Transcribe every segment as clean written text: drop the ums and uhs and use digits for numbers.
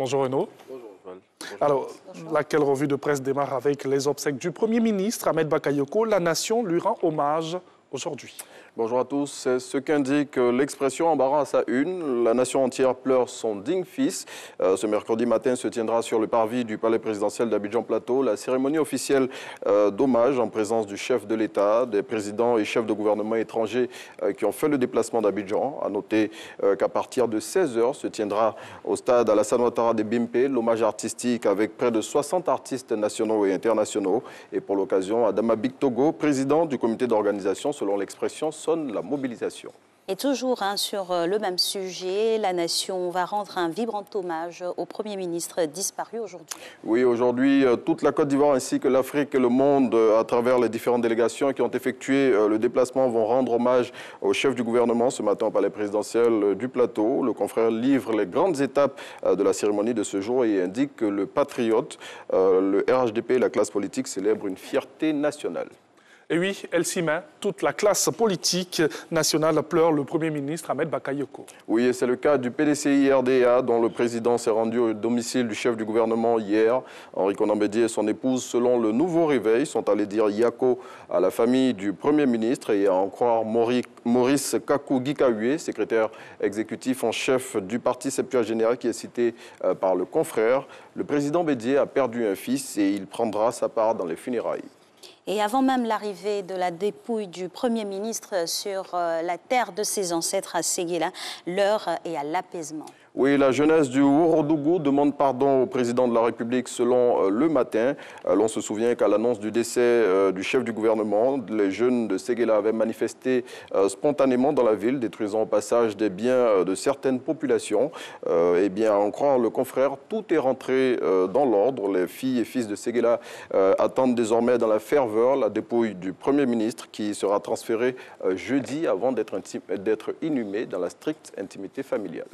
Bonjour Renaud. Bonjour Oswald. Alors, laquelle revue de presse démarre avec les obsèques du Premier ministre Ahmed Bakayoko. La nation lui rend hommage aujourd'hui. Bonjour à tous. C'est ce qu'indique l'expression embarras à sa une. La nation entière pleure son digne fils. Ce mercredi matin se tiendra sur le parvis du palais présidentiel d'Abidjan-Plateau la cérémonie officielle d'hommage en présence du chef de l'État, des présidents et chefs de gouvernement étrangers qui ont fait le déplacement d'Abidjan. À noter qu'à partir de 16h se tiendra au stade Alassane Ouattara de Bimpe l'hommage artistique avec près de 60 artistes nationaux et internationaux. Et pour l'occasion, Adama Bictogo, président du comité d'organisation, selon l'expression, sonne la mobilisation. Et toujours sur le même sujet, la nation va rendre un vibrant hommage au Premier ministre disparu aujourd'hui. Oui, aujourd'hui, toute la Côte d'Ivoire ainsi que l'Afrique et le monde, à travers les différentes délégations qui ont effectué le déplacement, vont rendre hommage au chef du gouvernement ce matin au palais présidentiel du Plateau. Le confrère livre les grandes étapes de la cérémonie de ce jour et indique que le patriote, le RHDP et la classe politique célèbrent une fierté nationale. Et oui, elle s'y met. Toute la classe politique nationale pleure le Premier ministre Ahmed Bakayoko. Oui, et c'est le cas du PDCI-RDA dont le président s'est rendu au domicile du chef du gouvernement hier. Henri Konan Bédié et son épouse, selon le Nouveau Réveil, sont allés dire Yako à la famille du Premier ministre et à en croire Maurice Kakou-Gikawe, secrétaire exécutif en chef du parti septuagénaire qui est cité par le confrère. Le président Bédié a perdu un fils et il prendra sa part dans les funérailles. Et avant même l'arrivée de la dépouille du Premier ministre sur la terre de ses ancêtres à Séguéla, l'heure est à l'apaisement. Oui, la jeunesse du Ourodougou demande pardon au président de la République selon Le Matin. L'on se souvient qu'à l'annonce du décès du chef du gouvernement, les jeunes de Séguéla avaient manifesté spontanément dans la ville, détruisant au passage des biens de certaines populations. Eh bien, à en croire le confrère, tout est rentré dans l'ordre. Les filles et fils de Séguéla attendent désormais dans la ferveur la dépouille du Premier ministre qui sera transférée jeudi avant d'être inhumé dans la stricte intimité familiale.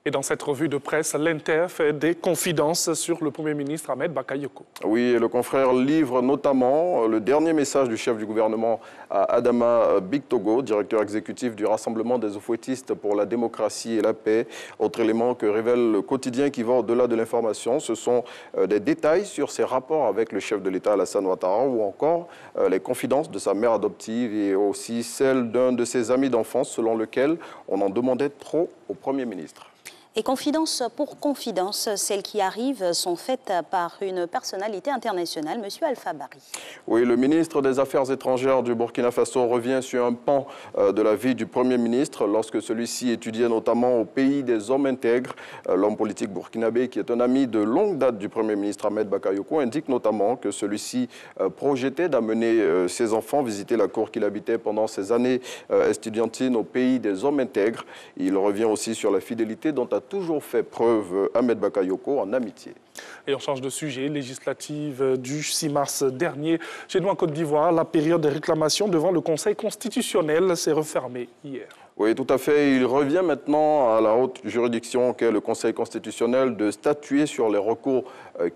Et dans cette revue de presse, l'Inter fait des confidences sur le Premier ministre Ahmed Bakayoko. Oui, et le confrère livre notamment le dernier message du chef du gouvernement à Adama Bictogo, directeur exécutif du Rassemblement des Oufouettistes pour la démocratie et la paix. Autre élément que révèle le quotidien qui va au-delà de l'information, ce sont des détails sur ses rapports avec le chef de l'État Alassane Ouattara ou encore les confidences de sa mère adoptive et aussi celles d'un de ses amis d'enfance selon lequel on en demandait trop au Premier ministre. Et confidence pour confidence, celles qui arrivent sont faites par une personnalité internationale, M. Alpha Bari. Oui, le ministre des Affaires étrangères du Burkina Faso revient sur un pan de la vie du Premier ministre lorsque celui-ci étudiait notamment au pays des hommes intègres. L'homme politique burkinabé, qui est un ami de longue date du Premier ministre Ahmed Bakayoko, indique notamment que celui-ci projetait d'amener ses enfants visiter la cour qu'il habitait pendant ses années estudiantines au pays des hommes intègres. Il revient aussi sur la fidélité dont a toujours fait preuve Ahmed Bakayoko en amitié. Et on change de sujet, législative du 6 mars dernier. Chez nous en Côte d'Ivoire, la période de réclamation devant le Conseil constitutionnel s'est refermée hier. Oui, tout à fait. Il revient maintenant à la haute juridiction qu'est le Conseil constitutionnel de statuer sur les recours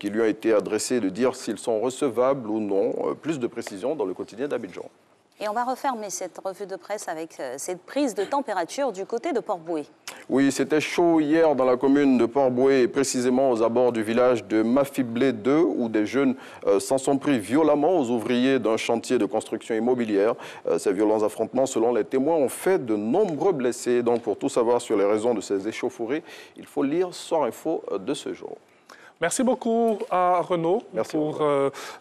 qui lui ont été adressés, de dire s'ils sont recevables ou non. Plus de précisions dans le quotidien d'Abidjan. Et on va refermer cette revue de presse avec cette prise de température du côté de Port-Boué. Oui, c'était chaud hier dans la commune de Port-Boué et précisément aux abords du village de Mafiblé 2 où des jeunes s'en sont pris violemment aux ouvriers d'un chantier de construction immobilière. Ces violents affrontements, selon les témoins, ont fait de nombreux blessés. Donc pour tout savoir sur les raisons de ces échauffourées, il faut lire Soir Info de ce jour. Merci beaucoup à Renaud pour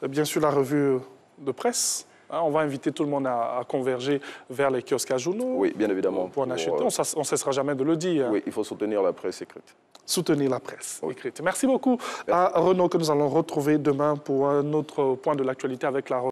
bien sûr la revue de presse. On va inviter tout le monde à converger vers les kiosques à journaux. Oui, bien évidemment. Pour en acheter. On ne cessera jamais de le dire. Oui, il faut soutenir la presse écrite. Soutenir la presse écrite. Merci beaucoup à Renaud que nous allons retrouver demain pour un autre point de l'actualité avec la